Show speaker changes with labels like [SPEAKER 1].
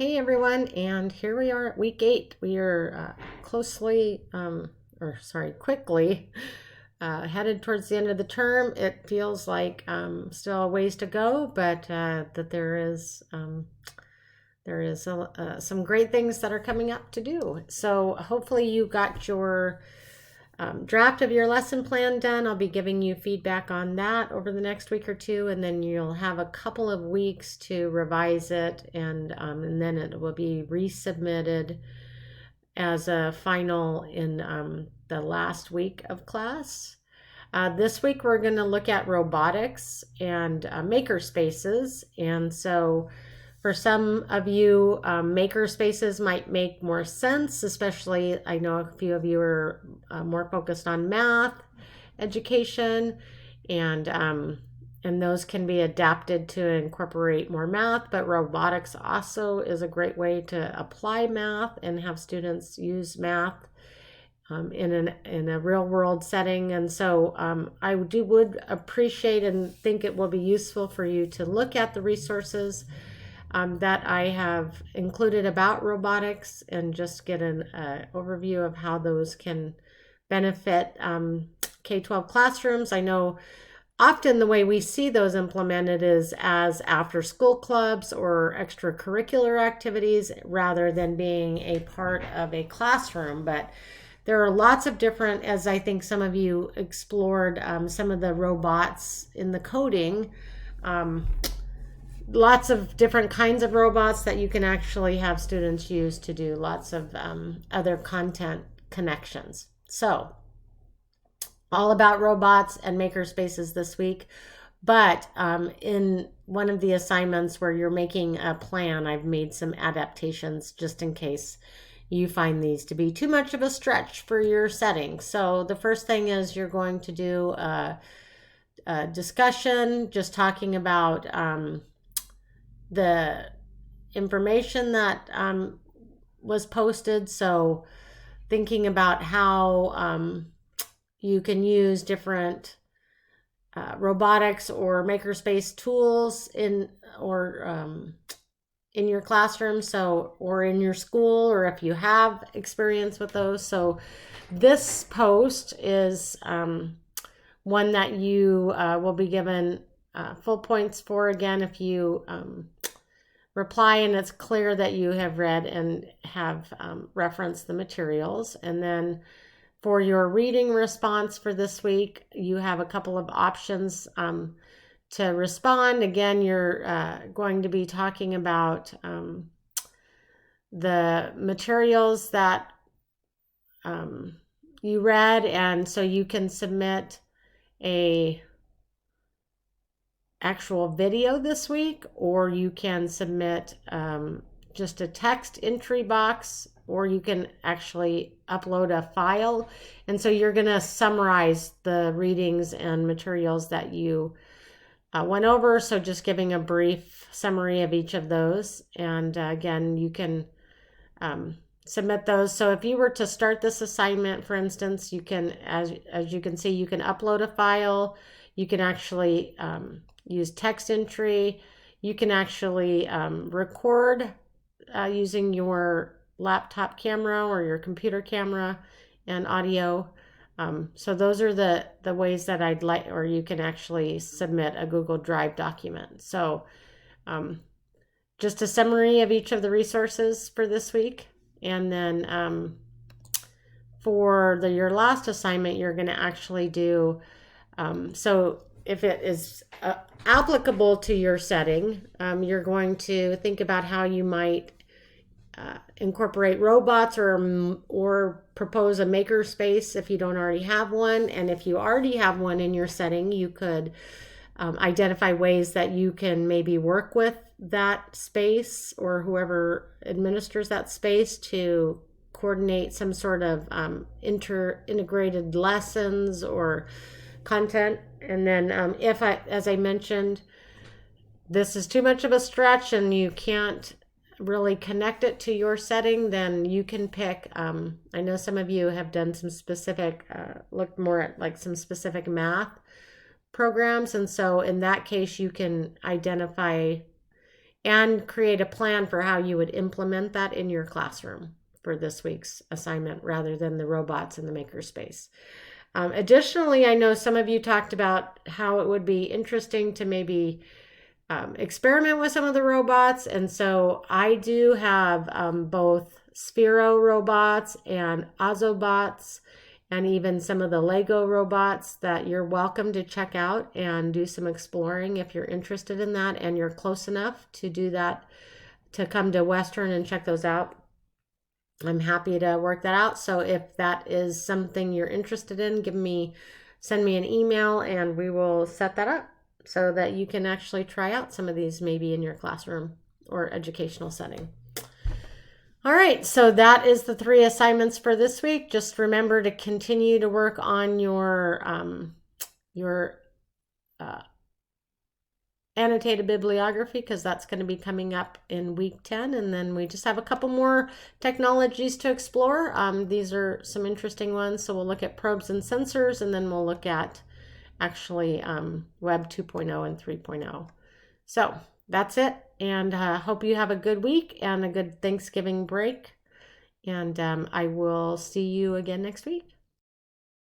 [SPEAKER 1] Hey everyone, and here we are at week 8. We are quickly headed towards the end of the term. It feels like still a ways to go, but that there is some great things that are coming up to do. So hopefully you got your draft of your lesson plan done. I'll be giving you feedback on that over the next week or two, and then you'll have a couple of weeks to revise it, and then it will be resubmitted as a final in the last week of class. This week we're going to look at robotics and maker spaces, and so for some of you, maker spaces might make more sense, especially I know a few of you are more focused on math education, and those can be adapted to incorporate more math, but robotics also is a great way to apply math and have students use math in a real world setting. And so I would appreciate and think it will be useful for you to look at the resources that I have included about robotics and just get an overview of how those can benefit K-12 classrooms. I know often the way we see those implemented is as after school clubs or extracurricular activities rather than being a part of a classroom, but there are lots of different, as I think some of you explored some of the robots in the coding, lots of different kinds of robots that you can actually have students use to do lots of other content connections. So all about robots and maker spaces this week. But in one of the assignments where you're making a plan, I've made some adaptations just in case you find these to be too much of a stretch for your setting. So the first thing is you're going to do a discussion just talking about the information that was posted. So thinking about how you can use different robotics or makerspace tools in your classroom, so or in your school, or if you have experience with those. So this post is one that you will be given full points for. Again, if you reply and it's clear that you have read and have referenced the materials. And then for your reading response for this week, you have a couple of options to respond. Again, you're going to be talking about the materials that you read, and so you can submit a actual video this week, or you can submit just a text entry box, or you can actually upload a file. And so you're going to summarize the readings and materials that you went over. So just giving a brief summary of each of those. And again, you can submit those. So if you were to start this assignment, for instance, you can, as you can see, you can upload a file. You can actually use text entry. You can actually record using your laptop camera or your computer camera and audio. So those are the ways that I'd like, or you can actually submit a Google Drive document. So just a summary of each of the resources for this week. And then for your last assignment, you're going to actually do, so if it is applicable to your setting, you're going to think about how you might incorporate robots or propose a maker space if you don't already have one. And if you already have one in your setting, you could identify ways that you can maybe work with that space or whoever administers that space to coordinate some sort of integrated lessons or content. And then as I mentioned, this is too much of a stretch and you can't really connect it to your setting, then you can pick, I know some of you have done some specific, looked more at like some specific math programs. And so in that case, you can identify and create a plan for how you would implement that in your classroom for this week's assignment rather than the robots in the makerspace. Additionally, I know some of you talked about how it would be interesting to maybe experiment with some of the robots. And so I do have both Sphero robots and Ozobots and even some of the Lego robots that you're welcome to check out and do some exploring if you're interested in that and you're close enough to do that, to come to Western and check those out. I'm happy to work that out. So if that is something you're interested in, send me an email and we will set that up so that you can actually try out some of these maybe in your classroom or educational setting. All right, so that is the 3 assignments for this week. Just remember to continue to work on your annotated bibliography, because that's going to be coming up in week 10. And then we just have a couple more technologies to explore. These are some interesting ones. So we'll look at probes and sensors, and then we'll look at actually Web 2.0 and 3.0. So that's it. And hope you have a good week and a good Thanksgiving break. And I will see you again next week.